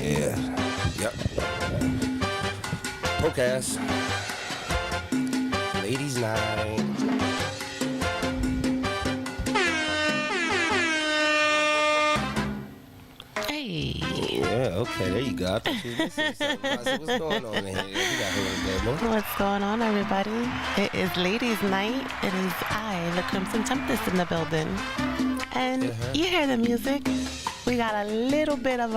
Yeah. Yep. Podcast. Ladies' night. Hey. Yeah, okay, there you go. I thought you were listening to something. I said, what's going on in here? We got here today, What's going on, everybody? It is ladies' night. It is I, the Crimson Tempest, in the building. And you hear the music. We got a little bit of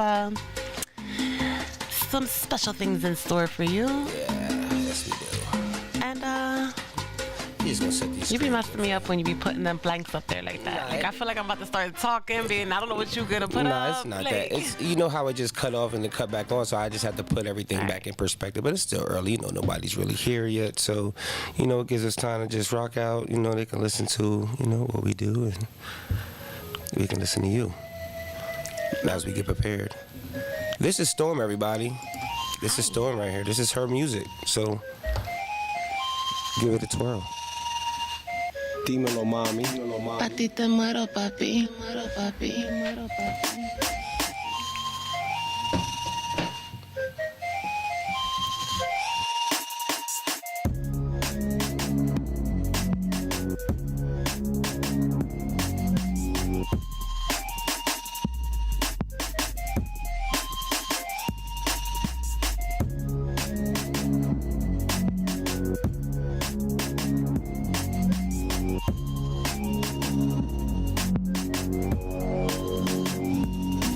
some special things in store for you. Yeah, yes we do. And He's gonna set these. you be messing me up when you be putting them blanks up there like that. Like I feel like I'm about to start talking, being I don't know what you gonna put up. No, it's not that. It's, you know how it just cut off and then cut back on, so I just have to put everything back in perspective. But it's still early, you know, nobody's really here yet, so you know it gives us time to just rock out. You know, they can listen to what we do, and we can listen to you as we get prepared. This is Storm, everybody. This is Storm right here. This is her music, so give it a twirl. Dímelo, mami. Pa' ti te muero, papi. Muero, papi. Muero, papi.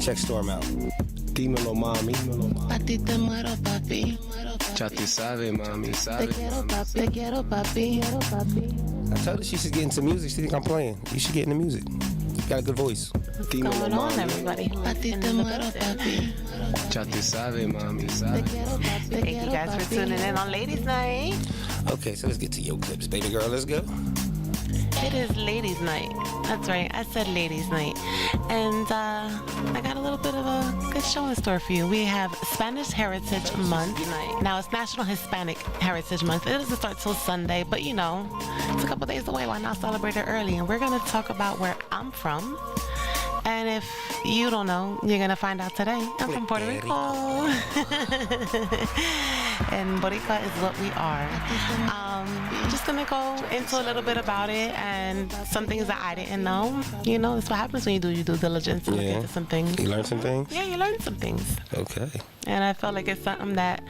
Check Storm out. Dímelo, mami. Pa' ti te muero, papi. Ya tú sabes, mami. Te quiero, papi. Te quiero, papi. Quiero, papi. I told her she should get into music. She think I'm playing. You should get into music. You got a good voice. What's going on, everybody? Pa' ti te muero, papi. Ya tú sabes, mami. Te quiero, papi. Thank you guys for tuning in on Ladies' Night. Okay, so let's get to your clips, baby girl. Let's go. It is Ladies' Night. That's right. I said Ladies' Night. And I got a little bit of a good show in store for you. We have Spanish Heritage Month. Now, it's National Hispanic Heritage Month. It doesn't start till Sunday, but you know, it's a couple days away. Why not celebrate it early? And we're going to talk about where I'm from. And if you don't know, you're going to find out today. I'm from Puerto Rico. And Boricua is what we are. Just going to go into a little bit about it and some things that I didn't know. You know, that's what happens when you do your due diligence and look into some things. You learn some things? Yeah, you learn some things. Okay. And I felt like it's something that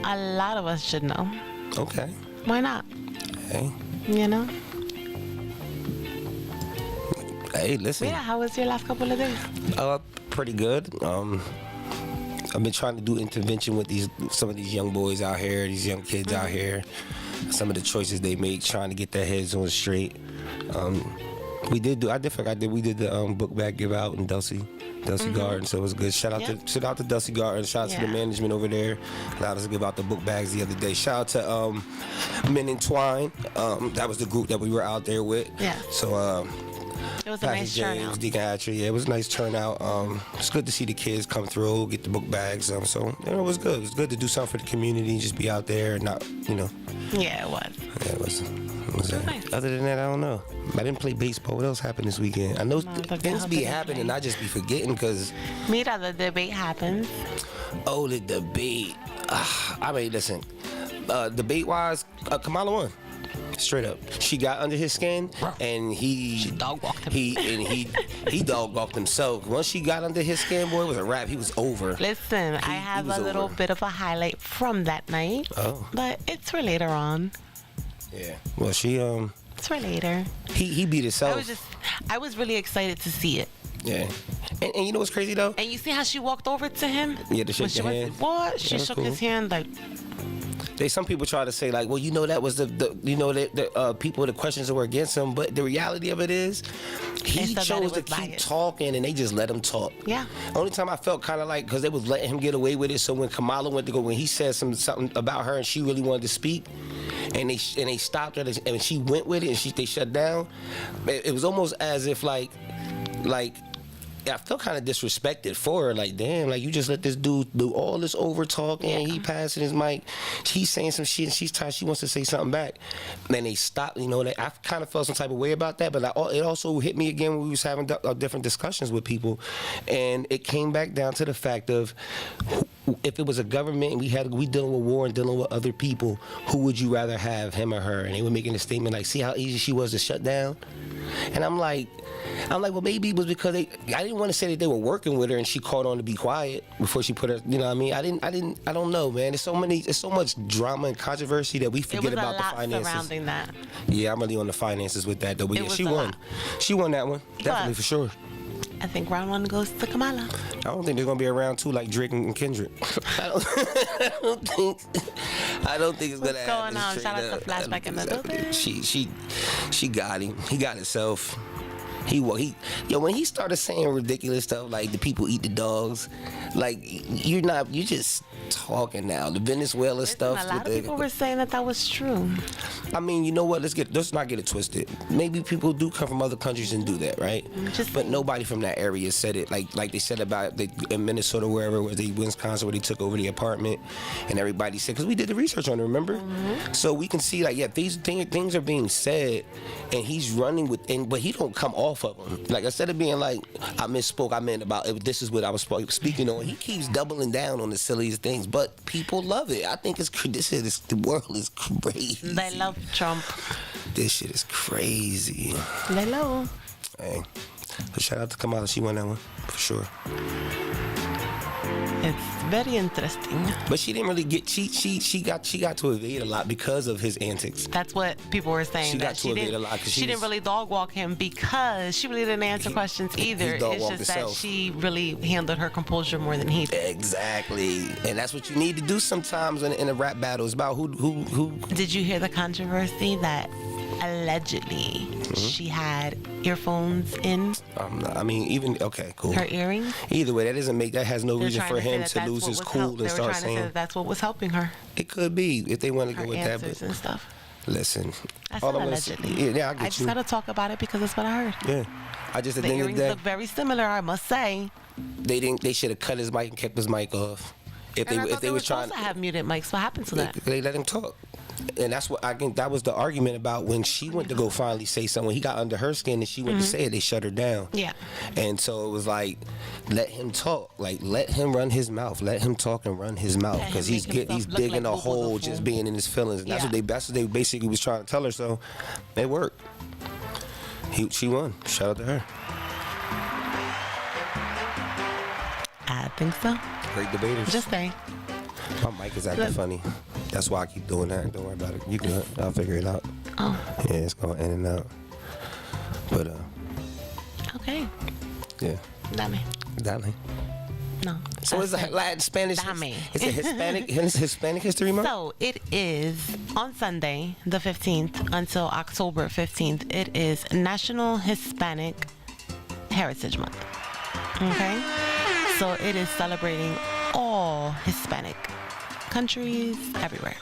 a lot of us should know. Okay. Why not? Hey. You know? Hey, listen. Yeah, how was your last couple of days? Pretty good. I've been trying to do intervention with some of these young boys out here, these young kids out here. Some of the choices they make, trying to get their heads on straight. We did the book bag give out in Dulcie Garden, so it was good. Shout out to Dulcie Garden. Shout out to the management over there. Allowed us to give out the book bags the other day. Shout out to Men in Twine. That was the group that we were out there with. Yeah. So it was a nice turnout. Deacon Hatcher, yeah, it was a nice turnout. It's good to see the kids come through, get the book bags. So you know, it was good. It was good to do something for the community, just be out there and not, you know. Yeah, it was. Yeah, it was nice. Other than that, I don't know. I didn't play baseball. What else happened this weekend? I know things be happening, and I just be forgetting because. Mira, the debate happens. Oh, the debate. I mean, listen. Debate wise, Kamala won. Straight up, she got under his skin, and she dog walked him. He dog walked himself. Once she got under his skin, boy, it was a wrap. He was over. Listen, I have a little bit of a highlight from that night. Oh, but it's for later on. Yeah. Well, she It's for later. He beat himself. I was really excited to see it. Yeah. And you know what's crazy though? And you see how she walked over to him? Yeah, to shake his hand. What? She shook his hand like. Some people try to say like, well, you know, that was the people, the questions that were against him, but the reality of it is, he chose to keep talking, and they just let him talk. Yeah. Only time I felt kind of like, because they was letting him get away with it. So when Kamala went to go, when he said something about her, and she really wanted to speak, and they stopped her, and she went with it, and they shut down. It was almost as if like I feel kind of disrespected for her. Like, damn, like you just let this dude do all this over talking. He passing his mic. He's saying some shit, and she's tired. She wants to say something back. And they stopped. You know, I kind of felt some type of way about that. But it also hit me again when we was having different discussions with people, and it came back down to the fact of if it was a government and we dealing with war and dealing with other people, who would you rather have, him or her? And they were making a statement like, see how easy she was to shut down. And I'm like, well, maybe it was because I didn't want to say that they were working with her and she called on to be quiet before she put her, you know what I mean? I don't know, man. There's so much drama and controversy that we forget about the finances. It was a lot surrounding that. Yeah, I'm really on the finances with that, though. But yeah, she won. She won that one. Definitely, for sure. I think round 1 goes to Kamala. I don't think there's gonna be a round 2 like Drake and Kendrick. I don't think it's gonna happen. What's going on? Shout out to Flashback in the building. She got him. He got himself. When he started saying ridiculous stuff like the people eat the dogs, like you're just talking now. The Venezuela stuff. A lot of people were saying that was true. I mean, you know what? Let's not get it twisted. Maybe people do come from other countries and do that, right? But nobody from that area said it like they said about in Minnesota, wherever, Wisconsin, where they took over the apartment, and everybody said, because we did the research on it, remember? Mm-hmm. So we can see these things are being said, and he's running with, but he don't come off of them. Like, instead of being like, I misspoke, I meant about this is what I was speaking on. He keeps doubling down on the silliest things, but people love it. I think the world is crazy. They love Trump. This shit is crazy. Lay low. Hey, but shout out to Kamala. She won that one for sure. It's very interesting. But she didn't really get. She got to evade a lot because of his antics. That's what people were saying. She got to evade a lot because she didn't really dog walk him because she really didn't answer questions either. It's just that she really handled her composure more than he did. Exactly, and that's what you need to do sometimes in a rap battle. It's about who. Did you hear the controversy that allegedly she had earphones in? I mean, even okay, cool. Her earrings. Either way, that has no reason for him to lose his cool and start saying. They were trying to say that's what was helping her. It could be if they want to go with that, but and stuff. Listen, I said allegedly. Yeah, I get you. I just gotta talk about it because that's what I heard. Yeah, I just the earrings look very similar. I must say. They should have cut his mic and kept his mic off. If they were trying to have muted mics, what happened to that? They let him talk. And that's what I think that was the argument about when she went to go finally say something. When he got under her skin and she went to say it, they shut her down. Yeah. And so it was like, let him talk. Like, let him run his mouth. Let him talk and run his mouth. Because he's digging a hole just being in his feelings. And that's what they basically was trying to tell her. So it worked. She won. Shout out to her. I think so. Great debaters. Just saying. My mic is acting funny. That's why I keep doing that. Don't worry about it. You good. I'll figure it out. Oh. Yeah, it's going in and out. But, okay. Yeah. Dame. No. So it's a Latin Spanish. Dame. It's a Hispanic History Month? So it is on Sunday, the 15th, until October 15th. It is National Hispanic Heritage Month. Okay? So it is celebrating all Hispanic countries everywhere.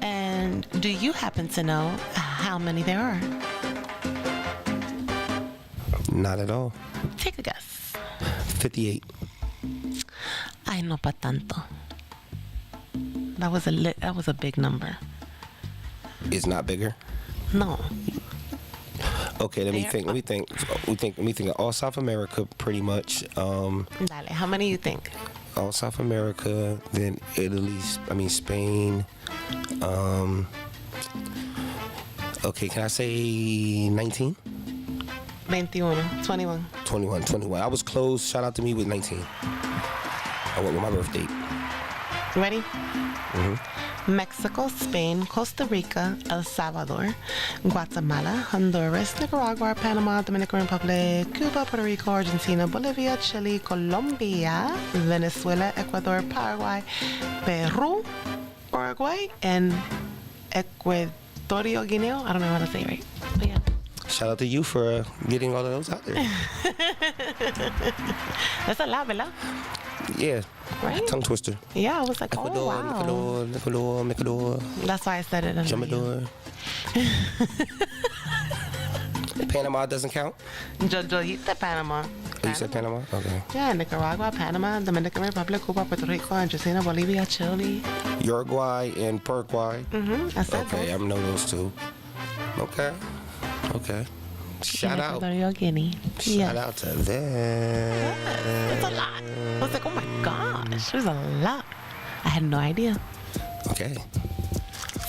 And do you happen to know how many there are? Not at all. Take a guess. 58. Ay, no pa tanto. That was a big number. It's not bigger? No. Okay, let me think. We think of all South America pretty much. Dale, how many you think? All South America, then Italy, Spain. Okay, can I say 19? 21. 21. I was close. Shout out to me with 19. I went with my birth date. You ready? Mm-hmm. Mexico, Spain, Costa Rica, El Salvador, Guatemala, Honduras, Nicaragua, Panama, Dominican Republic, Cuba, Puerto Rico, Argentina, Bolivia, Chile, Colombia, Venezuela, Ecuador, Paraguay, Peru, Uruguay, and Equatorial Guinea. I don't know how to say it right. But yeah. Shout out to you for getting all of those out there. That's a lot, ¿verdad? Yeah. Right? Tongue twister. Yeah, I was like, Ecuador, oh, wow. Ecuador. That's why I said it. Jamador. Panama doesn't count? Yo dijiste Panama. Oh, you said Panama? Okay. Yeah, Nicaragua, Panama, Dominican Republic, Cuba, Puerto Rico, Argentina, Bolivia, Chile. Uruguay and Paraguay. I said Okay, I know those two. Okay. Shout out. Equatorial Guinea. Shout out to them. That's a lot. I was like, oh my gosh, there's a lot. I had no idea. Okay.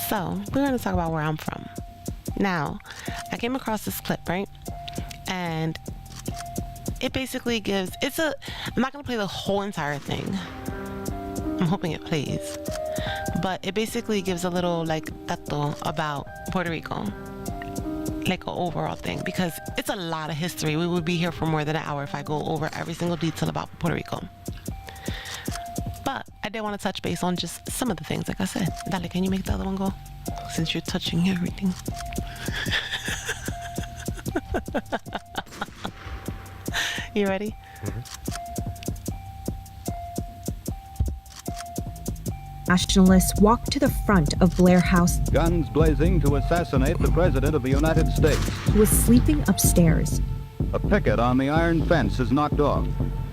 So, we're going to talk about where I'm from. Now, I came across this clip, right? And it basically gives, I'm not going to play the whole entire thing. I'm hoping it plays. But it basically gives a little, like, dato about Puerto Rico. Like, an overall thing. Because it's a lot of history. We would be here for more than an hour if I go over every single detail about Puerto Rico. But I did want to touch base on just some of the things, like I said. Dale, can you make the other one go? Since you're touching everything. You ready? Nationalists walked to the front of Blair House, Guns blazing to assassinate the President of the United States. who was sleeping upstairs. A picket on the iron fence is knocked off.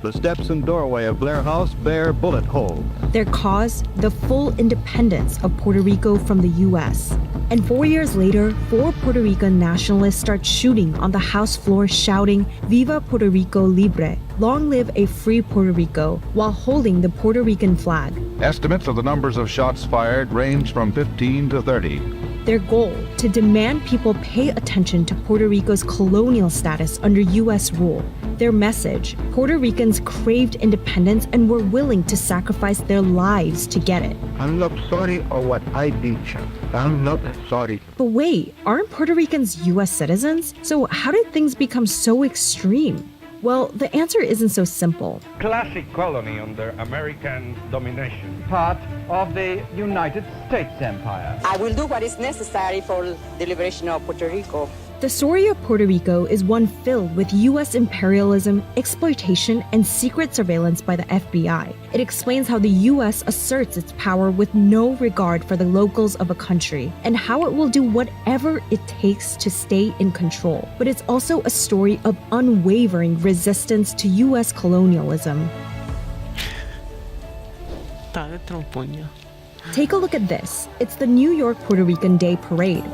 The steps and doorway of Blair House bear bullet holes. Their cause, the full independence of Puerto Rico from the U.S. And 4 years later, 4 Puerto Rican nationalists start shooting on the House floor, shouting, "Viva Puerto Rico Libre," long live a free Puerto Rico, while holding the Puerto Rican flag. Estimates of the numbers of shots fired range from 15 to 30. Their goal, to demand people pay attention to Puerto Rico's colonial status under U.S. rule. Their message, Puerto Ricans craved independence and were willing to sacrifice their lives to get it. I'm not sorry of what I did, Chuck. I'm not sorry. But wait, aren't Puerto Ricans U.S. citizens? So how did things become so extreme? Well, the answer isn't so simple. Classic colony under American domination. Part of the United States Empire. I will do what is necessary for the liberation of Puerto Rico. The story of Puerto Rico is one filled with U.S. imperialism, exploitation, and secret surveillance by the FBI. It explains how the U.S. asserts its power with no regard for the locals of a country, and how it will do whatever it takes to stay in control. But it's also a story of unwavering resistance to U.S. colonialism. Take a look at this. It's the New York Puerto Rican Day Parade.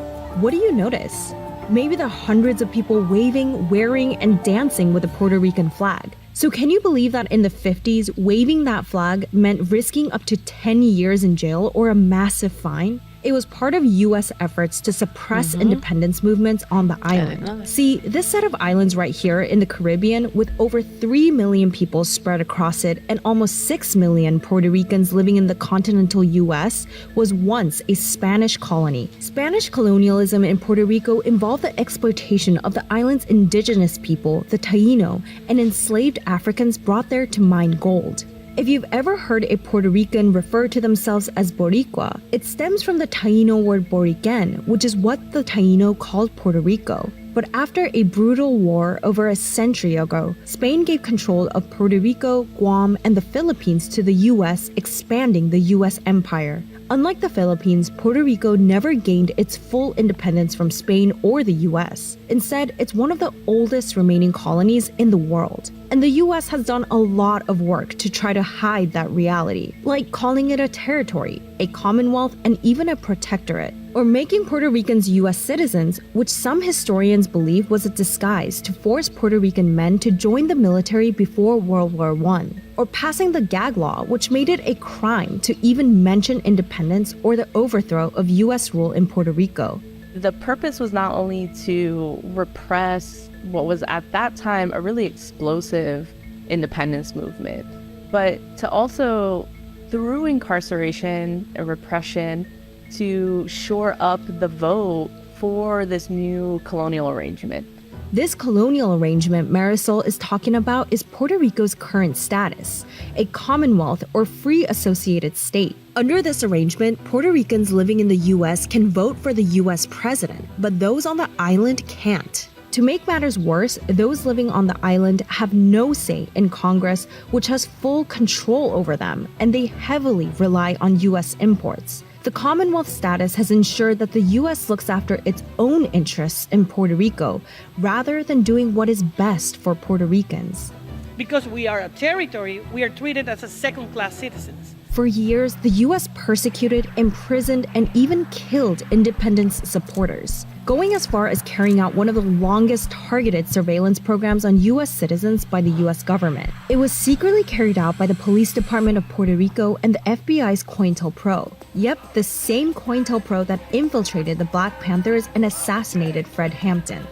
What do you notice? Maybe the hundreds of people waving, wearing, and dancing with a Puerto Rican flag. So can you believe that in the 50s, waving that flag meant risking up to 10 years in jail or a massive fine? It was part of U.S. efforts to suppress independence movements on the island. See, this set of islands right here in the Caribbean, with over 3 million people spread across it and almost 6 million Puerto Ricans living in the continental U.S., was once a Spanish colony. Spanish colonialism in Puerto Rico involved the exploitation of the island's indigenous people, the Taino, and enslaved Africans brought there to mine gold. If you've ever heard a Puerto Rican refer to themselves as Boricua, it stems from the Taino word Boriquen, which is what the Taino called Puerto Rico. But after a brutal war over a century ago, Spain gave control of Puerto Rico, Guam, and the Philippines to the U.S., expanding the U.S. empire. Unlike the Philippines, Puerto Rico never gained its full independence from Spain or the U.S. Instead, it's one of the oldest remaining colonies in the world. And the U.S. has done a lot of work to try to hide that reality, like calling it a territory, a commonwealth, and even a protectorate, or making Puerto Ricans U.S. citizens, which some historians believe was a disguise to force Puerto Rican men to join the military before World War I, or passing the gag law, which made it a crime to even mention independence or the overthrow of U.S. rule in Puerto Rico. The purpose was not only to repress what was at that time a really explosive independence movement, but to also, through incarceration and repression, to shore up the vote for this new colonial arrangement. This colonial arrangement Marisol is talking about is Puerto Rico's current status, a commonwealth or free associated state. Under this arrangement, Puerto Ricans living in the U.S. can vote for the U.S. president, but those on the island can't. To make matters worse, those living on the island have no say in Congress, which has full control over them, and they heavily rely on U.S. imports. The Commonwealth status has ensured that the U.S. looks after its own interests in Puerto Rico, rather than doing what is best for Puerto Ricans. because we are a territory, we are treated as a second-class citizens. For years, the U.S. persecuted, imprisoned, and even killed independence supporters, going as far as carrying out one of the longest targeted surveillance programs on U.S. citizens by the U.S. government. It was secretly carried out by the Police Department of Puerto Rico and the FBI's COINTELPRO. Yep, the same COINTELPRO that infiltrated the Black Panthers and assassinated Fred Hampton.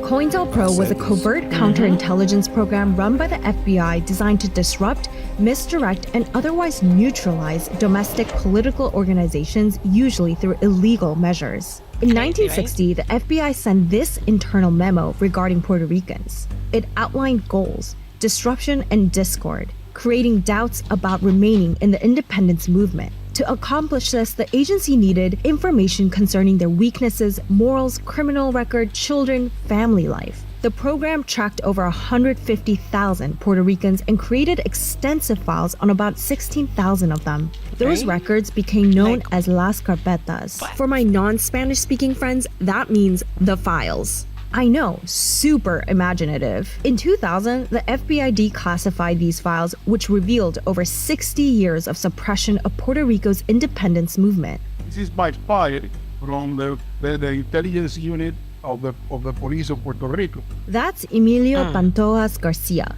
COINTELPRO was a covert counterintelligence program run by the FBI designed to disrupt, misdirect, and otherwise neutralize domestic political organizations, usually through illegal measures. In 1960, the FBI sent this internal memo regarding Puerto Ricans. It outlined goals, disruption, and discord, creating doubts about remaining in the independence movement. To accomplish this, the agency needed information concerning their weaknesses, morals, criminal record, children, family life. The program tracked over 150,000 Puerto Ricans and created extensive files on about 16,000 of them. Those records became known as las carpetas. For my non-Spanish speaking friends, that means the files. I know, super imaginative. In 2000, the FBI declassified these files, which revealed over 60 years of suppression of Puerto Rico's independence movement. This is by spy from the intelligence unit of the police of Puerto Rico. That's Emilio Pantojas Garcia.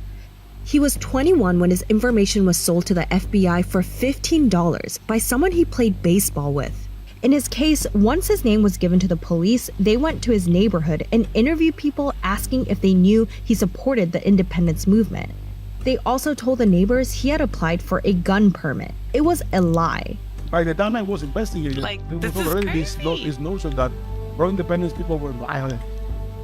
He was 21 when his information was sold to the FBI for $15 by someone he played baseball with. In his case, once his name was given to the police, they went to his neighborhood and interviewed people asking if they knew he supported the independence movement. They also told the neighbors he had applied for a gun permit. It was a lie. By the time I was investigating, there was already this notion that pro-independence people were violent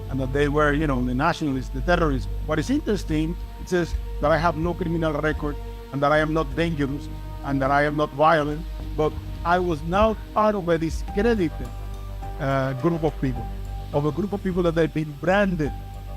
and that they were, the nationalists, the terrorists. What is interesting, it says that I have no criminal record and that I am not dangerous and that I am not violent, but I was now part of a discredited group of people that had been branded.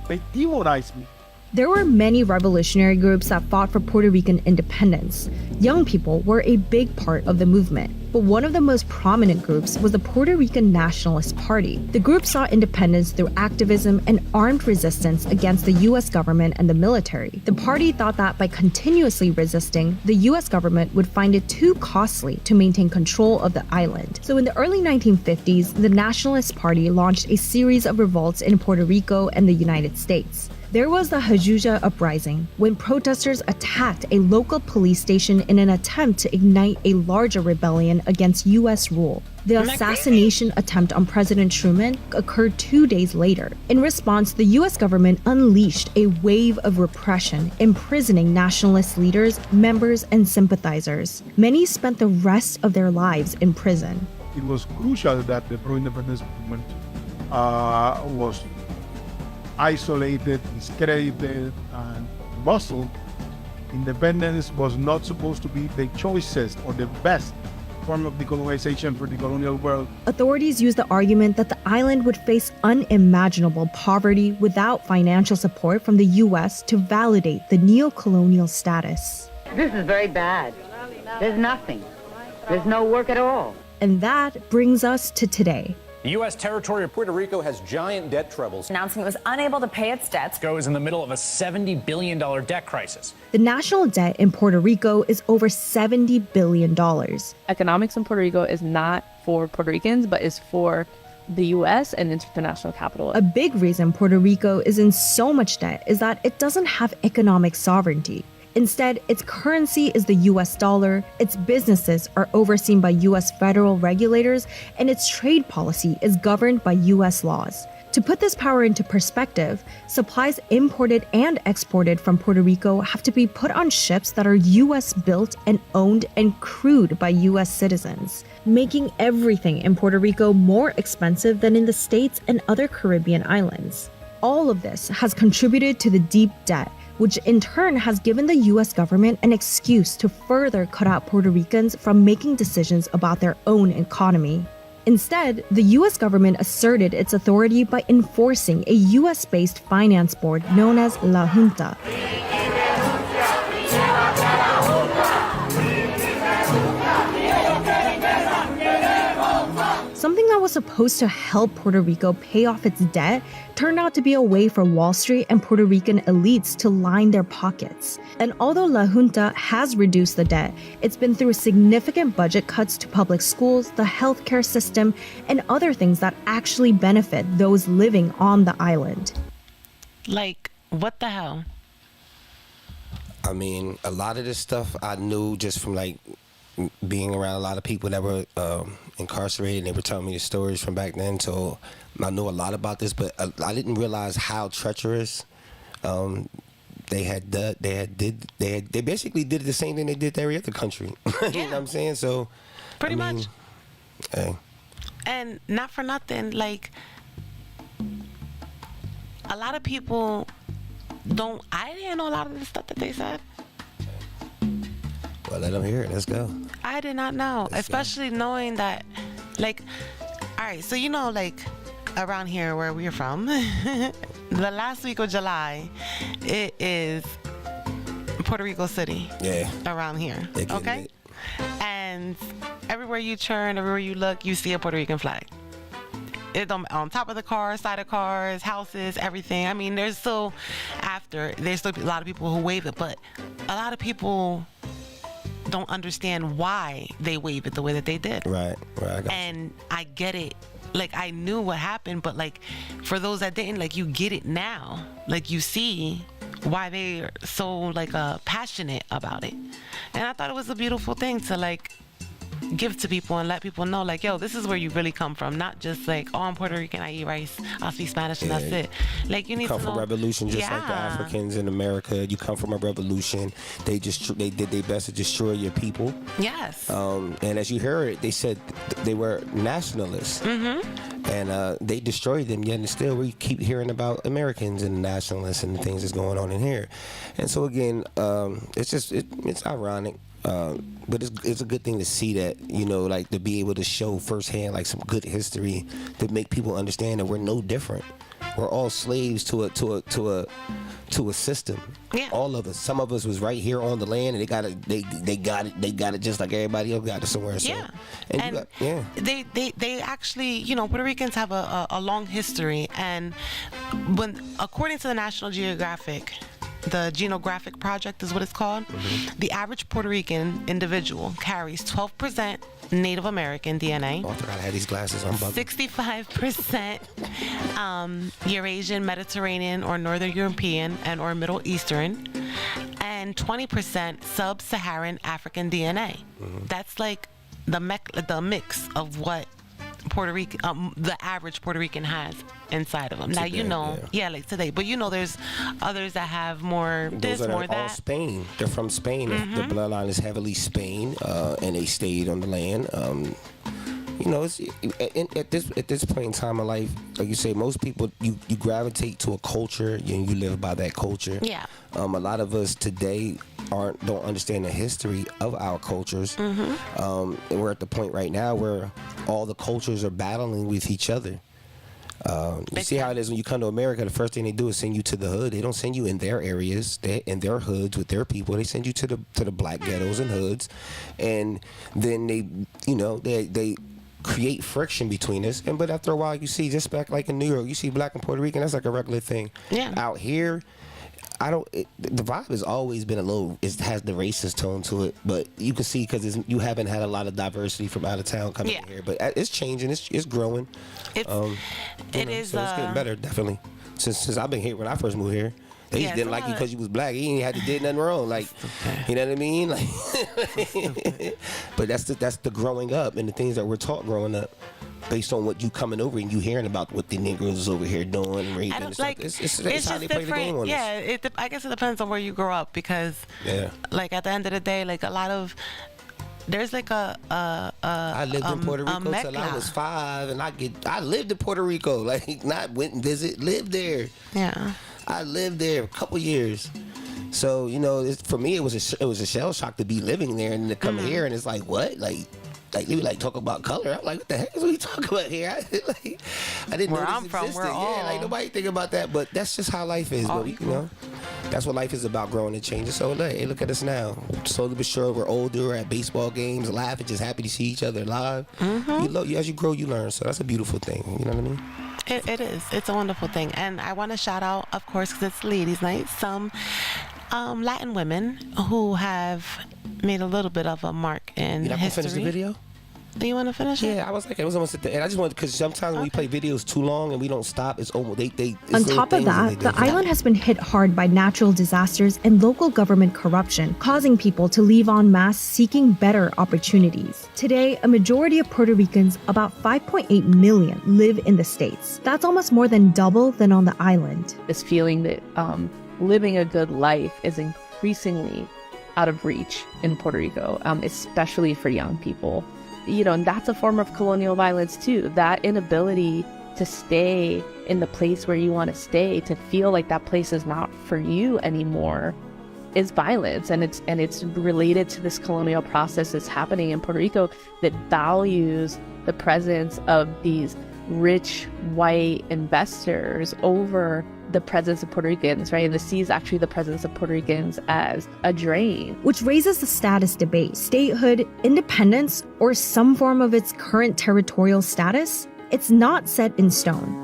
They demonized me. There were many revolutionary groups that fought for Puerto Rican independence. Young people were a big part of the movement, but one of the most prominent groups was the Puerto Rican Nationalist Party. The group saw independence through activism and armed resistance against the U.S. government and the military. The party thought that by continuously resisting, the U.S. government would find it too costly to maintain control of the island. So in the early 1950s, the Nationalist Party launched a series of revolts in Puerto Rico and the United States. There was the Jayuya Uprising, when protesters attacked a local police station in an attempt to ignite a larger rebellion against U.S. rule. The assassination attempt on President Truman occurred 2 days later. In response, the U.S. government unleashed a wave of repression, imprisoning nationalist leaders, members, and sympathizers. Many spent the rest of their lives in prison. It was crucial that the pro-independence movement was isolated, discredited, and muscled. Independence was not supposed to be the choicest or the best form of decolonization for the colonial world. Authorities used the argument that the island would face unimaginable poverty without financial support from the U.S. to validate the neo-colonial status. This is very bad. There's nothing. There's no work at all. And that brings us to today. The U.S. territory of Puerto Rico has giant debt troubles. Announcing it was unable to pay its debts. Goes in the middle of a $70 billion debt crisis. The national debt in Puerto Rico is over $70 billion. Economics in Puerto Rico is not for Puerto Ricans, but is for the U.S. and international capital. A big reason Puerto Rico is in so much debt is that it doesn't have economic sovereignty. Instead, its currency is the US dollar, its businesses are overseen by US federal regulators, and its trade policy is governed by US laws. To put this power into perspective, supplies imported and exported from Puerto Rico have to be put on ships that are US built and owned and crewed by US citizens, making everything in Puerto Rico more expensive than in the States and other Caribbean islands. All of this has contributed to the deep debt, which in turn has given the US government an excuse to further cut out Puerto Ricans from making decisions about their own economy. Instead, the US government asserted its authority by enforcing a US-based finance board known as La Junta. Something that was supposed to help Puerto Rico pay off its debt turned out to be a way for Wall Street and Puerto Rican elites to line their pockets. And although La Junta has reduced the debt, it's been through significant budget cuts to public schools, the healthcare system, and other things that actually benefit those living on the island. Like, what the hell? I mean, a lot of this stuff I knew just from like being around a lot of people that were incarcerated, and they were telling me the stories from back then. So I knew a lot about this, but I didn't realize how treacherous they basically did the same thing they did to every other country. You know what I'm saying? So pretty much. Hey. And not for nothing, like a lot of people I didn't know a lot of the stuff that they said. Well, let them hear it. Let's go. I did not know, especially knowing that, like, all right, so like around here where we're from, the last week of July, it is Puerto Rico City. Yeah. Around here. Okay? And everywhere you turn, everywhere you look, you see a Puerto Rican flag. It's on top of the cars, side of cars, houses, everything. I mean, there's still a lot of people who wave it, but a lot of people don't understand why they wave it the way that they did. Right. And I get it. Like, I knew what happened, but like for those that didn't, like, you get it now. Like, you see why they're so like passionate about it. And I thought it was a beautiful thing to like give to people and let people know, like, yo, this is where you really come from, not just like, oh, I'm Puerto Rican, I eat rice, I'll speak Spanish, and that's it. Like, you need to know. Come from revolution, just like the Africans in America. You come from a revolution. They did their best to destroy your people. Yes. And as you heard, they said they were nationalists. Mm-hmm. And they destroyed them. Yet and still, we keep hearing about Americans and nationalists and the things that's going on in here. And so again, it's ironic. But it's a good thing to see that, like to be able to show firsthand like some good history to make people understand that we're no different. We're all slaves to a system. Yeah. All of us. Some of us was right here on the land, and they got it just like everybody else got it somewhere. So, yeah. And they actually, Puerto Ricans have a long history, and according to the National Geographic, the Genographic Project is what it's called. Mm-hmm. The average Puerto Rican individual carries 12% Native American DNA. Oh, I forgot I had these glasses. I'm bugging. 65% Eurasian, Mediterranean, or Northern European or Middle Eastern, and 20% Sub-Saharan African DNA. Mm-hmm. That's like the mix of what Puerto Rican, the average Puerto Rican has inside of them. Today, now, like today, but there's others that have more those this, more all that. Spain. They're from Spain. Mm-hmm. The bloodline is heavily Spain, and they stayed on the land. It's at this point in time of life, like you say, most people you gravitate to a culture and you live by that culture. Yeah. A lot of us today don't understand the history of our cultures. Mm-hmm. And we're at the point right now where all the cultures are battling with each other. You see how it is when you come to America. The first thing they do is send you to the hood. They don't send you in their areas, in their hoods with their people. They send you to the black ghettos and hoods, and then they create friction between us. But after a while, you see, just back like in New York, you see black and Puerto Rican. That's like a regular thing. Yeah. Out here, the vibe has always been it has the racist tone to it, but you can see because you haven't had a lot of diversity from out of town coming in here. But it's changing. It's growing. So it's getting better, definitely. Since I've been here when I first moved here. They just didn't like you because you was black. You ain't had to did nothing wrong. Like, you know what I mean? Like, but that's the growing up and the things that we're taught growing up, based on what you coming over and you hearing about what the Negroes is over here doing and raping and stuff. Like, it's just how they play the game on us. I guess it depends on where you grow up because, like at the end of the day, like a lot of. There's like I lived in Puerto Rico till I was 5, and I lived in Puerto Rico, like not went and visit, lived there. Yeah. I lived there a couple years, so for me it was a shell shock to be living there and to come here and it's like what like they would talk about color. I'm like, what the heck is we talking about here? I didn't know this existed. Like nobody think about that, but that's just how life is. But That's what life is about, growing and changing. So hey, look at us now. Slowly but sure, we're older, we're at baseball games, laughing, just happy to see each other live. As you grow, you learn. So that's a beautiful thing. You know what I mean? It is. It's a wonderful thing. And I want to shout out, of course, because it's Ladies' Night, some Latin women who have made a little bit of a mark in You not gonna history. finish the video? Do you want to finish it? Yeah, I was like, it was almost at the end. I just wanted, because sometimes when we play videos too long and we don't stop, it's almost it's On little top of things that, they the do. island has been hit hard by natural disasters and local government corruption, causing people to leave en masse seeking better opportunities. Today, a majority of Puerto Ricans, about 5.8 million, live in the States. That's almost more than double than on the island. This feeling that living a good life is increasingly out of reach in Puerto Rico, especially for young people. And that's a form of colonial violence too. That inability to stay in the place where you want to stay, to feel like that place is not for you anymore, is violence. And it's related to this colonial process that's happening in Puerto Rico that values the presence of these rich white investors over the presence of Puerto Ricans, right? And sees actually the presence of Puerto Ricans as a drain. Which raises the status debate. Statehood, independence, or some form of its current territorial status? It's not set in stone.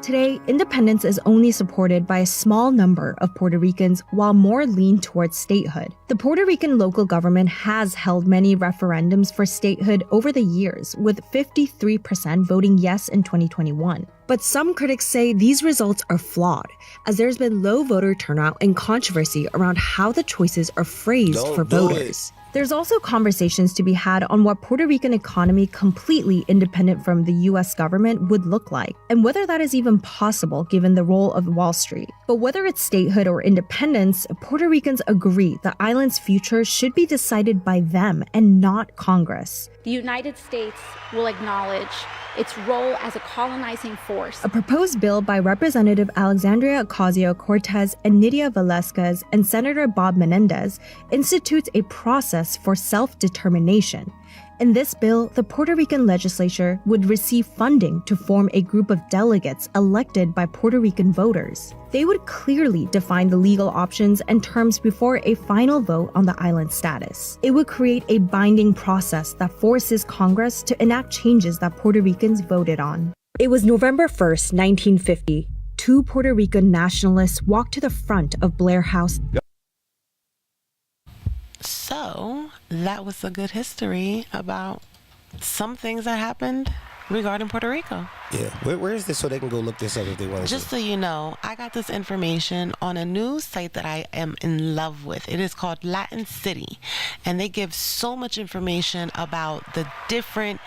Today, independence is only supported by a small number of Puerto Ricans, while more lean towards statehood. The Puerto Rican local government has held many referendums for statehood over the years, with 53% voting yes in 2021. But some critics say these results are flawed, as there's been low voter turnout and controversy around how the choices are phrased for voters. There's also conversations to be had on what Puerto Rican economy completely independent from the US government would look like, and whether that is even possible given the role of Wall Street. But whether it's statehood or independence, Puerto Ricans agree the island's future should be decided by them and not Congress. The United States will acknowledge its role as a colonizing force. A proposed bill by Representative Alexandria Ocasio-Cortez and Nydia Velázquez and Senator Bob Menendez institutes a process for self-determination. In this bill, the Puerto Rican legislature would receive funding to form a group of delegates elected by Puerto Rican voters. They would clearly define the legal options and terms before a final vote on the island's status. It would create a binding process that forces Congress to enact changes that Puerto Ricans voted on. It was November 1st, 1950. Two Puerto Rican nationalists walked to the front of Blair House. So that was a good history about some things that happened regarding Puerto Rico. Yeah, where is this so they can go look this up if they want to? Just so you know, I got this information on a news site that I am in love with. It is called Latin City, and they give so much information about the different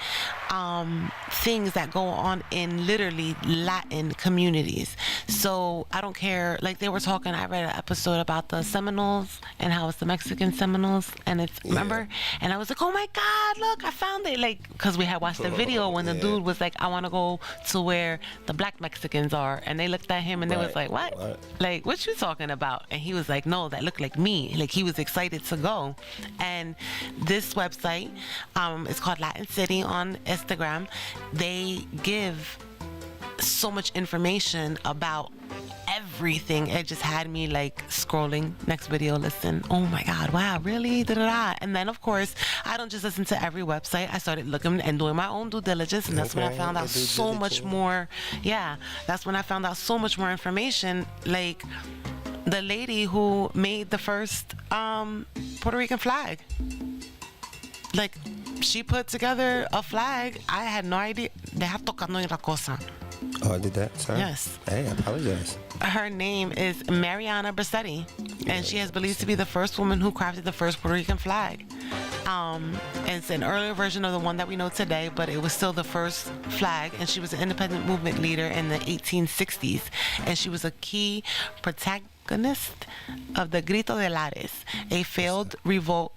things that go on in literally Latin communities. So I don't care, like they were talking, I read an episode about the Seminoles and how it's the Mexican Seminoles, and it's, remember? And I was like, oh my God, look, I found it. Like, because we had watched the video when the dude was like, I want to go to where the black Mexicans are, and they looked at him and they was like, what? Like, what you talking about? And he was like, no, that looked like me. Like, he was excited to go. And this website is called Latin City on Instagram. They give so much information about everything. It just had me like scrolling. Next video, listen. Oh my God, wow, really? Da-da-da. And then of course, I don't just listen to every website. I started looking and doing my own due diligence, and that's when I found out so much more. Yeah, that's when I found out so much more information. Like the lady who made the first Puerto Rican flag. Like, she put together a flag. I had no idea. Deja tocando en la cosa. Oh, I did that? Sorry. Yes. Hey, I apologize. Her name is Mariana Bracetti, and she is believed to be the first woman who crafted the first Puerto Rican flag. It's an earlier version of the one that we know today, but it was still the first flag, and she was an independent movement leader in the 1860s, and she was a key protagonist of the Grito de Lares, a failed revolt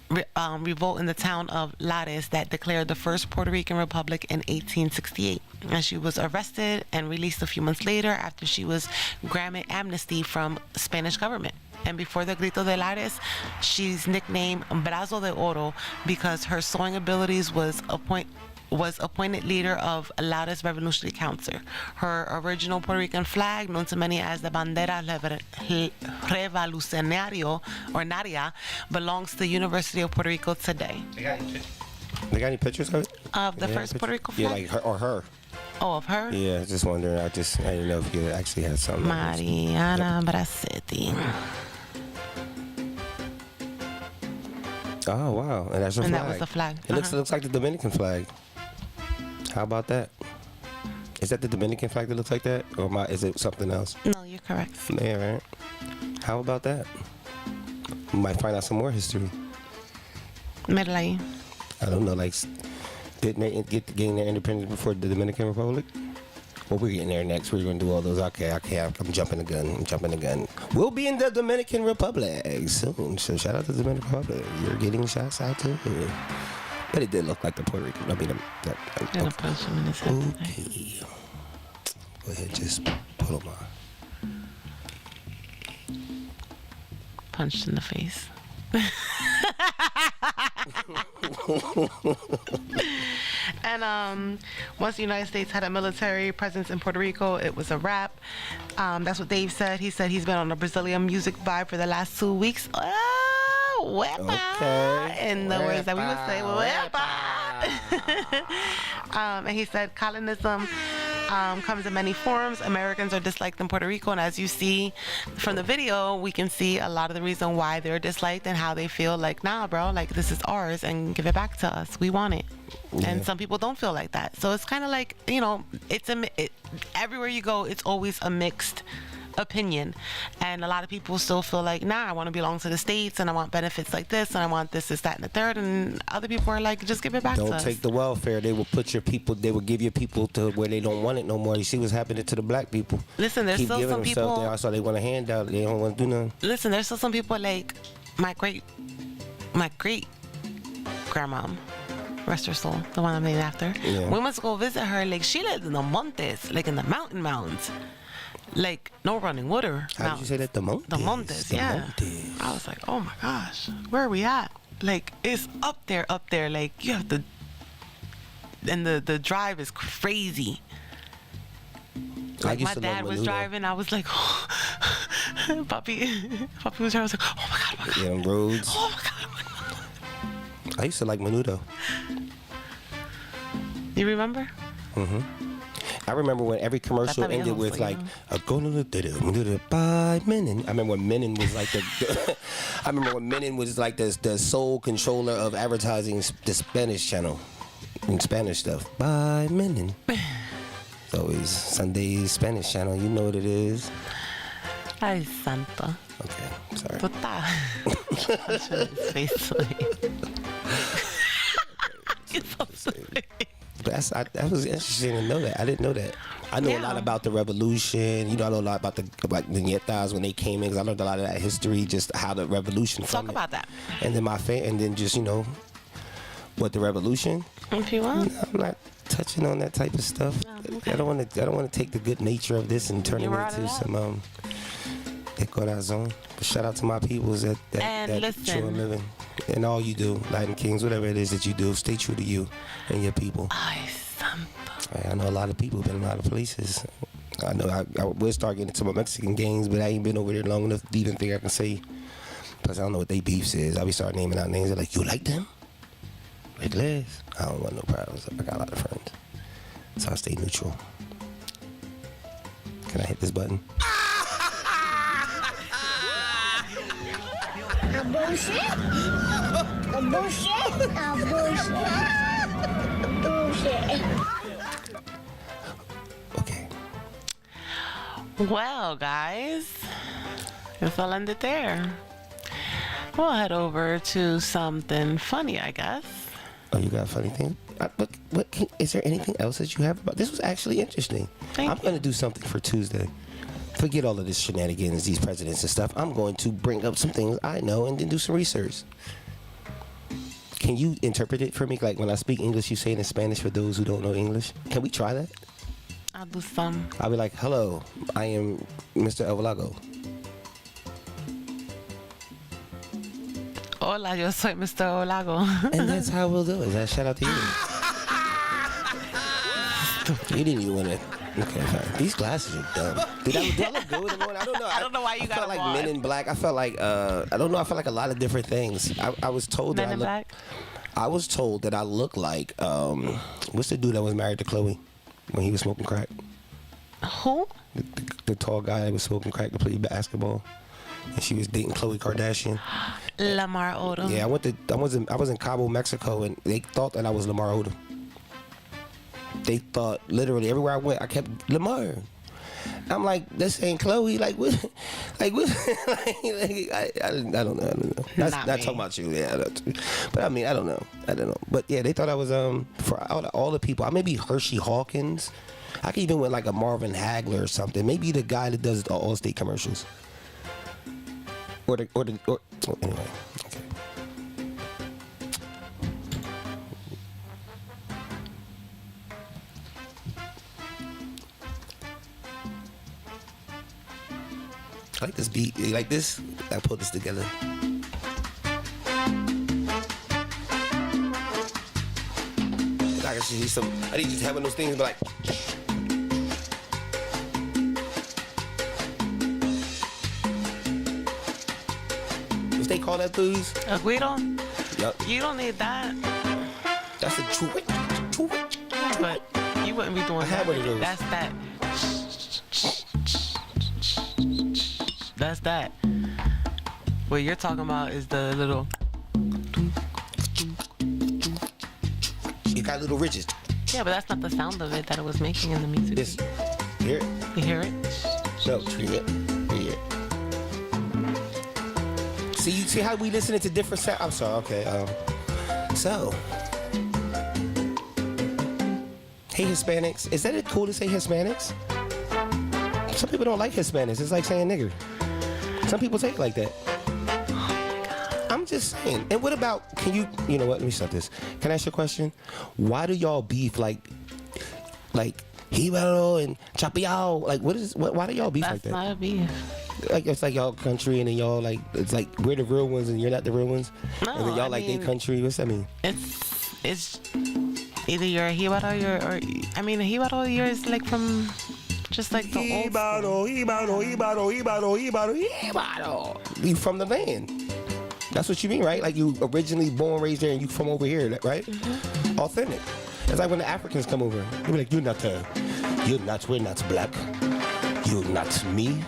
in the town of Lares that declared the first Puerto Rican Republic in 1868. And she was arrested and released a few months later after she was granted amnesty from Spanish government. And before the Grito de Lares, she's nicknamed Brazo de Oro because her sewing abilities was was appointed leader of Laura's Revolutionary Council. Her original Puerto Rican flag, known to many as the Bandera Revolucionario or Naria, belongs to the University of Puerto Rico today. They got any pictures of it? Of the first Puerto Rico flag? Yeah, like her or her. Oh, of her? Yeah, just wondering. I didn't know if you actually had something. Mariana Bracetti. Oh, wow. And that's her flag. And that was the flag. It looks like the Dominican flag. How about that? Is that the Dominican flag that looks like that? Or is it something else? No, you're correct. Yeah, right. How about that? We might find out some more history. Mírala ahí. I don't know, like, didn't they gain their independence before the Dominican Republic? Well, we're getting there next. We're going to do all those. Okay, I'm jumping the gun. We'll be in the Dominican Republic soon. So shout out to the Dominican Republic. You're getting shots out too. But it did look like the Puerto Rican. I mean, Gonna punch him in his head. Okay. Go ahead, just put him on. Punched in the face. And once the United States had a military presence in Puerto Rico, it was a wrap. That's what Dave said. He said he's been on a Brazilian music vibe for the last 2 weeks. Oh, wepa. Okay. In the words that we would say, wepa. And he said colonism comes in many forms. Americans are disliked in Puerto Rico, and as you see from the video, we can see a lot of the reason why they're disliked and how they feel like, nah, bro, like this is ours and give it back to us. We want it. Yeah. And some people don't feel like that. So it's kind of like, you know, everywhere you go, it's always a mixed opinion, and a lot of people still feel like, nah, I want to belong to the States and I want benefits like this and I want this, that, and the third, and other people are like, just give it back to us. Don't take the welfare. They will put your people, they will give your people to where they don't want it no more. You see what's happening to the black people. Listen, there's Keep still giving some them people, stuff. So they want a handout. They don't want to do nothing. Listen, there's still some people like my great grandma, rest her soul, the one I'm named after. Yeah. We must go visit her. Like, she lived in the montes, like in the mountains. Like, no running water. How did you say that? The Montes? The Montes, yeah. Montes. I was like, oh my gosh, where are we at? Like, it's up there. Like, you have to, and the drive is crazy. Like, my dad was driving, I was like, oh. Papi was driving, I was like, oh my God. Yeah, roads. Oh my God. I used to like Menudo. You remember? Mm-hmm. I remember when every commercial ended with like "Go to the by Menon." I remember when Menon was like I remember when Menon was like the sole controller of advertising the Spanish channel and Spanish stuff. By Menon. It's always Sunday's Spanish channel. You know what it is. Ay, santo. Okay, sorry. Puta. That was interesting to know that. I didn't know that. I know a lot about the revolution. You know, I know a lot about the viñetas when they came in, because I learned a lot of that history, just how the revolution. Talk about that. And then and then just, you know, what the revolution. If you want. I'm not touching on that type of stuff. Oh, okay. I don't want to take the good nature of this and turn it into some corazon. But shout out to my peoples that true living. And all you do, Latin Kings, whatever it is that you do, stay true to you and your people. Ay, santo. I know a lot of people have been in a lot of places. I know I will start getting into my Mexican gangs, but I ain't been over there long enough to even think I can say. Plus, I don't know what they beefs is. I'll be starting naming out names. They're like, you like them? Red Les? I don't want no problems. I got a lot of friends. So I stay neutral. Can I hit this button? A bullshit? A bullshit? A bullshit? Bullshit. Okay. Well, guys, it's all ended there. We'll head over to something funny, I guess. Oh, you got a funny thing? Is there anything else that you have about this? Was actually interesting. I'm going to do something for Tuesday. Forget all of this shenanigans, these presidents and stuff. I'm going to bring up some things I know and then do some research. Can you interpret it for me? Like when I speak English, you say it in Spanish for those who don't know English. Can we try that? I'll do some. I'll be like, hello, I am Mr. El Lago. Hola, yo soy Mr. Olago. And that's how we'll do it. Shout out to you. You didn't even want to. Okay, fine. These glasses are dumb. Do I look good in the morning? I don't know. I don't know why you got felt like them on. Men in Black. I felt like I don't know. I felt like a lot of different things. I was told Men that in Black? I was told that I look like what's the dude that was married to Chloe when he was smoking crack? Who? The tall guy that was smoking crack to play basketball, and she was dating Khloe Kardashian. Lamar Odom. Yeah, I was in Cabo, Mexico, and they thought that I was Lamar Odom. They thought literally everywhere I went, I kept Lamar. I'm like, this ain't Chloe. Like what? Like what? I don't know. That's not talking about you. Yeah, but I mean, I don't know. But yeah, they thought I was for all the people. I may be Hershey Hawkins. I could even went like a Marvin Hagler or something. Maybe the guy that does the Allstate commercials. Or anyway. Okay. I like this beat. You like this? I put this together. I need you to have one of those things, but like. What's they call that, please? A Guido? Yep. You don't need that. That's a true. But you wouldn't be doing that. That's that. That's that. What you're talking about is the little. You got little ridges. Yeah, but that's not the sound of it that it was making in the music. This. Hear it? You hear it? No, hear it. Hear it. See how we listening to different sounds? I'm sorry. Okay. So. Hey, Hispanics. Is that it cool to say Hispanics? Some people don't like Hispanics. It's like saying nigger. Some people say it like that. I'm just saying. And what about, you know what, let me stop this. Can I ask you a question? Why do y'all beef like Hibaro and Chapiao? Like, why do y'all beef like that? That's not a beef. Like, it's like y'all country and then y'all like, it's like we're the real ones and you're not the real ones? No, and then y'all they country? What's that mean? It's either you're a Hibaro or I mean, a Hibaro is like from just like the old school. Hibaro. You from the land. That's what you mean, right? Like you originally born, raised there, and you from over here, right? Mm-hmm. Authentic. It's like when the Africans come over. They be like, we're not black. You're not me.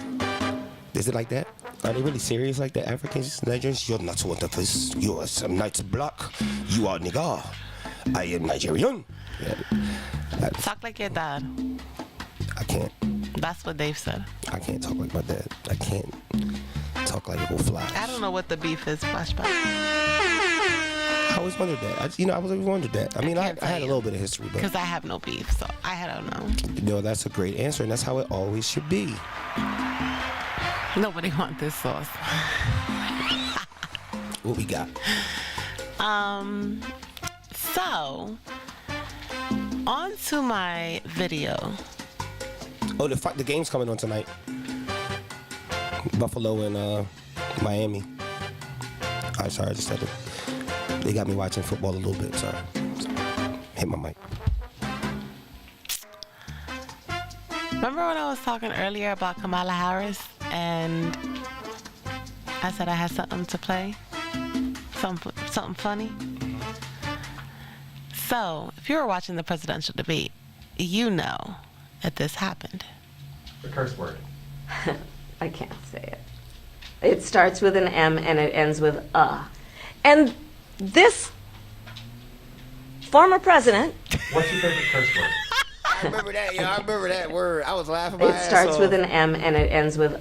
Is it like that? Are they really serious like that, Africans, Nigerians? You're not one of us. You are some nice black. You are nigga. I am Nigerian. Yeah. Talk like your dad. I can't. That's what Dave said. I can't talk like my dad. I can't talk like a fly. I don't know what the beef is, Flashback. I always wondered that. I always wondered that. I mean, I had a little bit of history, but because I have no beef, so I don't know. No, that's a great answer, and that's how it always should be. Nobody wants this sauce. What we got? So on to my video. Oh, the game's coming on tonight. Buffalo and Miami. I'm sorry, I just had to. They got me watching football a little bit. Sorry. Hit my mic. Remember when I was talking earlier about Kamala Harris and I said I had something to play? Something funny? So, if you were watching the presidential debate, you know that this happened. The curse word. I can't say it. It starts with an M and it ends with And this former president. What's your favorite curse word? I remember that, I remember that word. I was laughing my ass off. It starts with an M and it ends with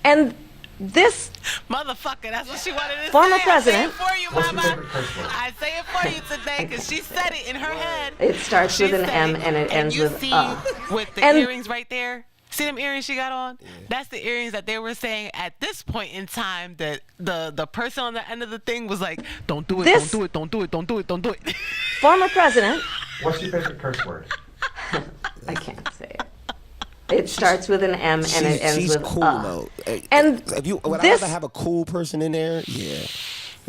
And this motherfucker, that's what she wanted to former say. president. I say it for you, Mama. I say it for you today because she said it in her head. It starts with an M and it ends with with the earrings right there. See them earrings she got on? Yeah. That's the earrings that they were saying at this point in time that the person on the end of the thing was like, don't do it, don't do it, don't do it, don't do it, don't do it. Former president. What's your favorite curse word? I can't say it. It starts with an M and it ends with cool though. And if you would I rather have a cool person in there? Yeah.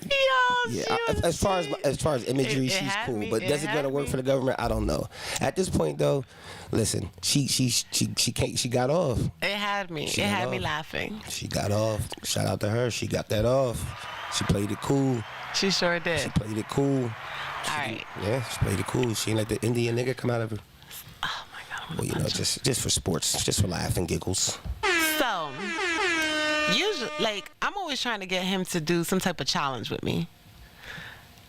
Yo, Yeah, as far as imagery, she's cool. But does it gonna work for the government? I don't know. At this point, though, listen, she can't. She got off. It had me. It had me laughing. She got off. Shout out to her. She got that off. She played it cool. She sure did. She played it cool. All right. Yeah, she played it cool. She ain't let the Indian nigga come out of her. Oh my God. Well, you know, just for sports, just for laugh and giggles. So, usually, like, I'm always trying to get him to do some type of challenge with me.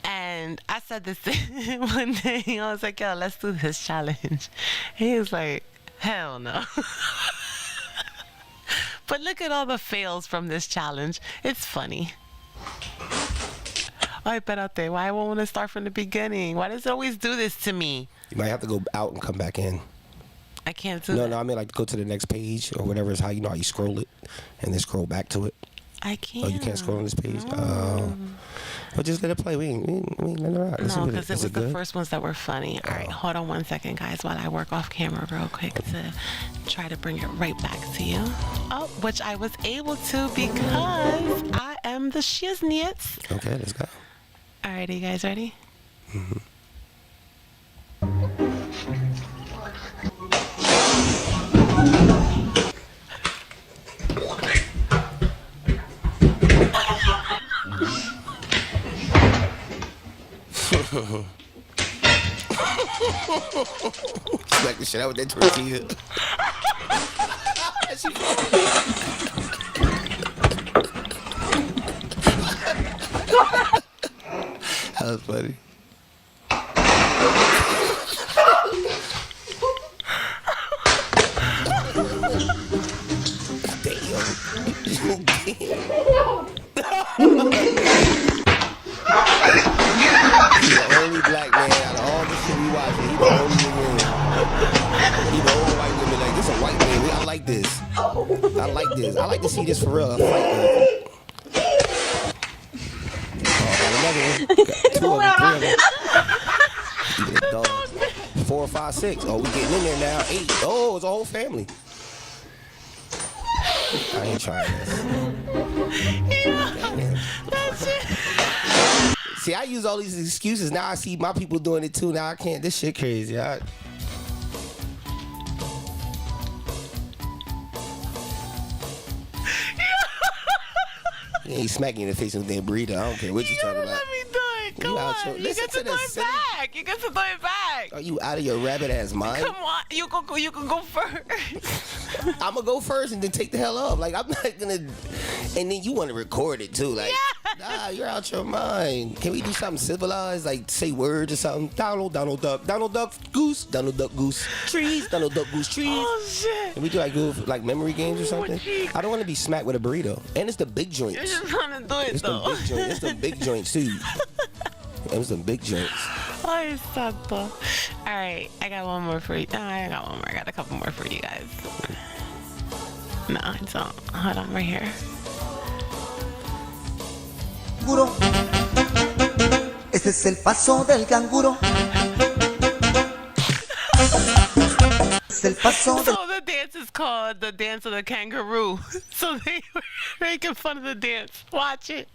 And I said this one day. I was like, yo, let's do this challenge. He was like, hell no. But look at all the fails from this challenge. It's funny. Ay, espérate. Why I won't want to start from the beginning? Why does it always do this to me? You might have to go out and come back in. I can't do that. No, I mean like go to the next page or whatever is how you scroll it and then scroll back to it. I can't. Oh, you can't scroll on this page? No. But just let it play. We ain't letting her out. No, because it was the first ones that were funny. All right, hold on 1 second, guys, while I work off camera real quick to try to bring it right back to you. Oh, which I was able to because I am the shiznits. Okay, let's go. All right, are you guys ready? Mm-hmm. Smack the shit out with that tortilla. That was funny. The only black man out of all the shit we watching, he the only one. He the only white woman like this. A white man. I like this. I like this. I like to see this for real. A fight. Another one. Got 2 of them, 3 of them. Even a dog. 4, 5, 6. Oh, we getting in there now. 8. Oh, it's a whole family. I ain't trying this. Yeah, that's it. See, I use all these excuses. Now I see my people doing it too. Now I can't. This shit crazy. You ain't smacking you in the face with that burrito. I don't care what you talking about. Let me do it. Come on. You get to throw it back. You get to throw it back. Are you out of your rabbit ass mind? Come on. You can go first. I'm going to go first and then take the hell off. Like, I'm not going to... And then you want to record it, too. Like, nah, you're out your mind. Can we do something civilized? Like, say words or something? Donald Duck, goose. Donald Duck, goose, trees. Donald Duck, goose, trees. Oh, shit. Can we do, like memory games or something? I don't want to be smacked with a burrito. And it's the big joints. You're just trying to do it, though. It's the big joints, too. It was some big joints. Ay, santo. All right, I got one more for you. No, I got one more. I got a couple more for you guys. No, I don't. Hold on, right here. Ese es el paso del canguro. Es el paso So the dance is called the dance of the kangaroo. So they were making fun of the dance. Watch it.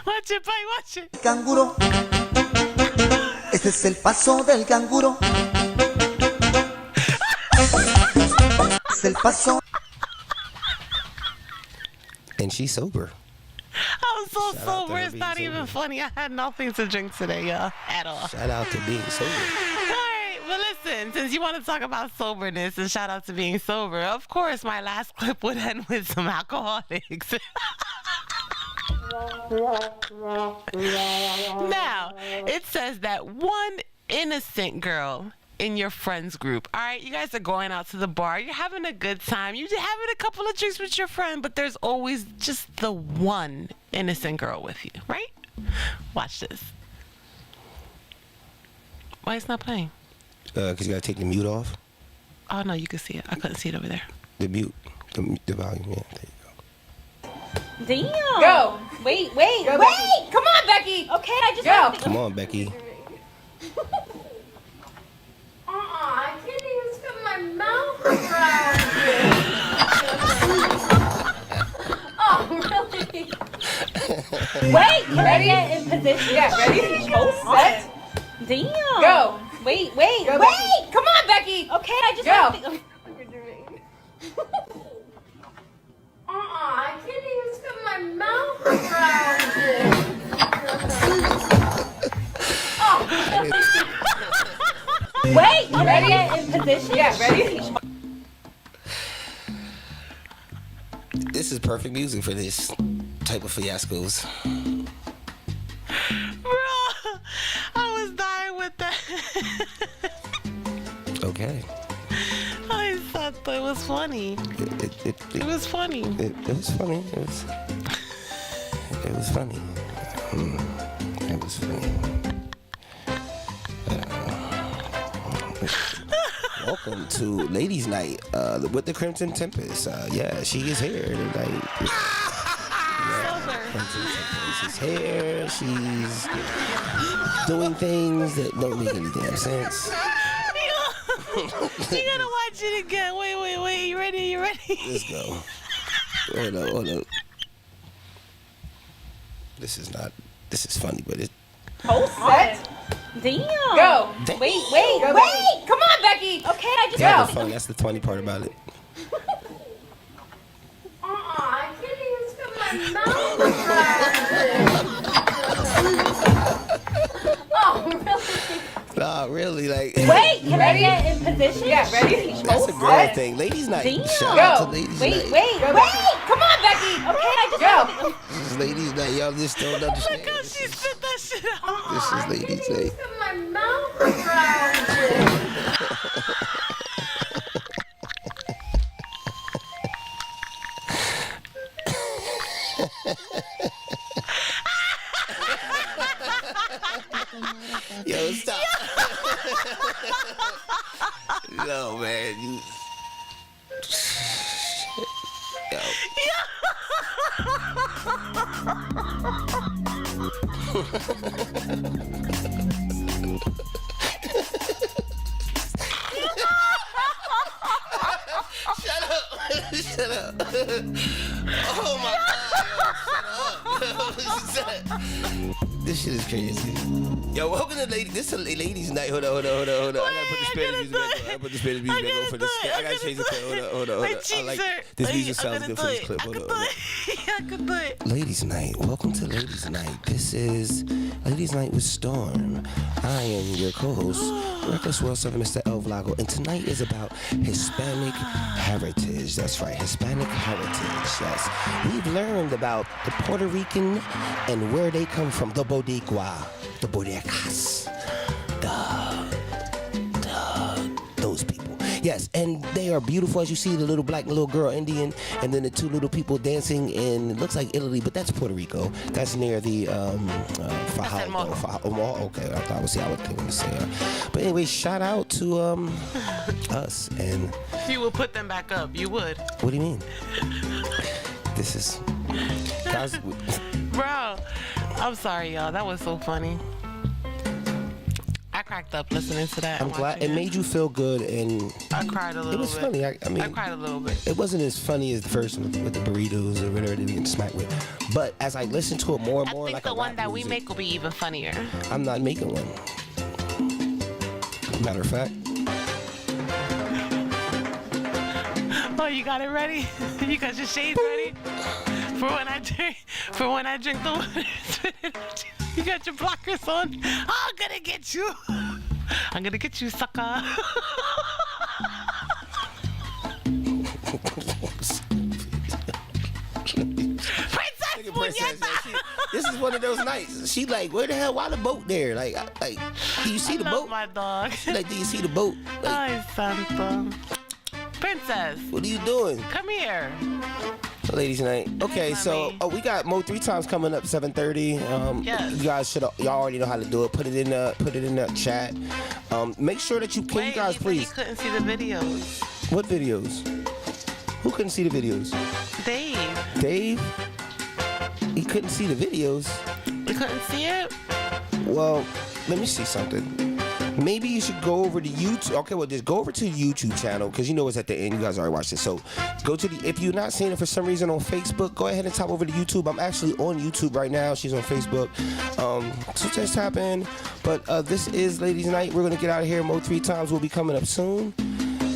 Watch it, buddy. Watch it. Canguro. Ese es el paso del canguro. Es el paso. And she's sober. I'm so sober. It's not even funny. I had nothing to drink today, y'all, at all. Shout out to being sober. All right, well, listen, since you want to talk about soberness and shout out to being sober, of course, my last clip would end with some alcoholics. Now, it says that one innocent girl in your friends group. All right, you guys are going out to the bar. You're having a good time. You're having a couple of drinks with your friend, but there's always just the one innocent girl with you, right? Watch this. Why it's not playing? Because you got to take the mute off. Oh, no, you can see it. I couldn't see it over there. The mute. The volume, yeah. There you go. Damn. Go. Wait. Go, Wait. Come on, Becky. Okay, I just Go. Come on, Becky. I can't even spit my mouth around it. Oh, really? Wait, can I get in position? Yeah, ready? Hold, set. Damn. Go. Wait. Go, Becky. Come on, Becky. Okay, I just Go. have to think. I can't even spit my mouth around it. Wait, can I get in position? Yeah, ready? This is perfect music for this type of fiascos. Bro, I was dying with that. Okay. I thought that was funny. It was funny. It was funny. It was funny. It was funny. Welcome to Ladies' Night with the Crimson Tempest. Yeah, she is here tonight. Crimson Tempest is here. She's doing things that don't make any damn sense. You gotta watch it again. Wait. You ready? Let's go. Hold up. This is funny, but it. Hold, set. Damn. Go. Wait. Go, Becky. Come on, Becky. Okay, I just That's have the to fun. That's the funny part about it. I can't even spit my mouth around it. Oh, really? Nah, really, like. Wait, can I get in position? Yeah, ready? That's a girl thing. Ladies' Night. Damn. Shout out to Ladies' Wait. Night. Come on, Becky. Okay, I just have to This is Ladies' Night. Y'all just don't understand. Look how she spit that shit out. This is Ladies' Night. Spit my mouth around it. Yo, stop. No, man. Yo. Shut up. Oh my God. Shut up. This shit is crazy. Yo, welcome to This is Ladies' Night. Hold on. I gotta put the Spanish music back on. I put the Spanish music back on for this. I gotta change the clip. Hold on. I like this music sounds good for this clip. Hold on. I could do it. Ladies' Night. Welcome to Ladies' Night. This is Ladies' Night with Storm. I am your co-host, Reckless World 7, Mr. El Vlago, and tonight is about Hispanic heritage. That's right, Hispanic heritage. Yes, we've learned about the Puerto Rican and where they come from. The Boricua, the Boricas, those people. Yes, and they are beautiful, as you see, the little black little girl, Indian, and then the two little people dancing in, it looks like Italy, but that's Puerto Rico. That's near the Fajardo. Okay, I thought I would see, I would think to say it. But anyway, shout out to us, and You would put them back up. You would. what do you mean? This is, guys, Bro, I'm sorry, y'all. That was so funny. I cracked up listening to that. I'm glad it made you feel good, and I cried a little bit. it was funny. I mean, I cried a little bit. It wasn't as funny as the first one with the burritos or whatever they getting smacked with. But as I listen to it more and more, I think the one that we make will be even funnier. I'm not making one. Matter of fact. Oh, you got it ready? You got your shades ready? For when I drink the water. You got your blockers on? I'm gonna get you. I'm gonna get you, sucker. Princess, this is one of those nights. She like, where the hell? Why the boat there? Like, do you see the boat? My dog. Like, do you see the boat? Like, Ay, Santa. Princess. What are you doing? Come here. Ladies' Night. Okay, so we got Mo 3 times coming up 7:30. Yes. You guys y'all already know how to do it. Put it in the chat. Make sure that you Wait, you guys he said please. he couldn't see the videos. What videos? Who couldn't see the videos? Dave? He couldn't see the videos. You couldn't see it? Well, let me see something. maybe you should go over to YouTube. Okay, well, just go over to the YouTube channel because you know it's at the end. You guys already watched it. So go to if you're not seeing it for some reason on Facebook, go ahead and tap over to YouTube. I'm actually on YouTube right now. She's on Facebook. So just tap in. But this is Ladies Night. We're going to get out of here. Mo 3 times will be coming up soon.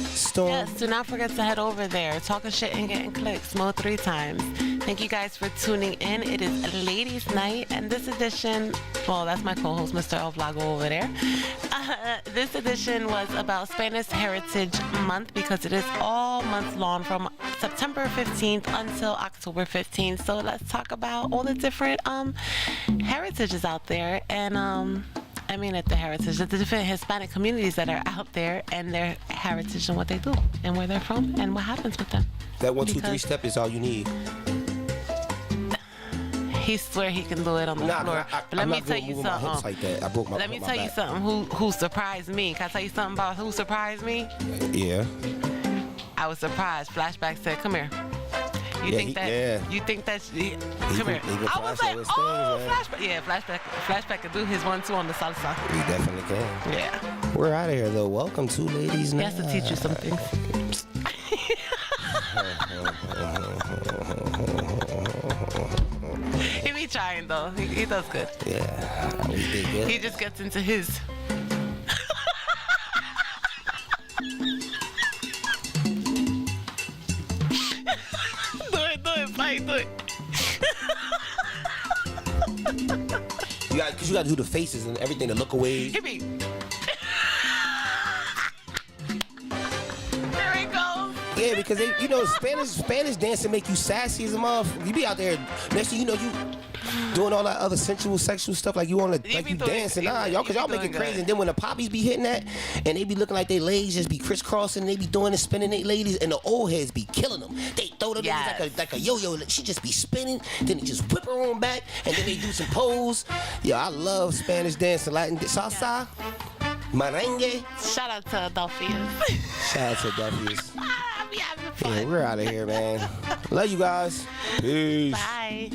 Storm. Yes, do not forget to head over there. Talking shit and getting clicks. Mo 3 times. Thank you guys for tuning in. It is Ladies Night, and this edition, well, that's my co-host, Mr. El Vlago over there. This edition was about Spanish Heritage Month because it is all month long from September 15th until October 15th. So let's talk about all the different heritages out there, and I mean at the heritage, the different Hispanic communities that are out there and their heritage and what they do and where they're from and what happens with them. That 1, 2, 3 step is all you need. He swear he can do it on the floor. But let me tell you something. Like that. I broke my. Let me tell you something. Who surprised me? Can I tell you something about who surprised me? Yeah. I was surprised. Flashback said, "Come here." You think that? Come here. I was like, oh, Flashback. Yeah, Flashback could do his 1-2 on the salsa. He definitely can. Yeah. We're out of here though. Welcome to Ladies Night. He has to teach you some things. He be trying though. He does good. Yeah, he did good. He just gets into his. do it, fight, do it. Because you got to do the faces and everything to look away. Hit me. There he goes. Yeah, because they, Spanish dancing make you sassy as a motherfucker. You be out there, next thing you know, you doing all that other sensual, sexual stuff like you on the, like you dancing. Nah, y'all make it crazy. And then when the poppies be hitting that, and they be looking like their legs just be crisscrossing, and they be doing and spinning their ladies, and the old heads be killing them. They throw them like a yo-yo. She just be spinning, then they just whip her on back, and then they do some pose. Yeah, I love Spanish dancing, Latin salsa, merengue. Shout out to Adolphius. Shout out to Adolphius. Yeah, we're out of here, man. Love you guys. Peace. Bye.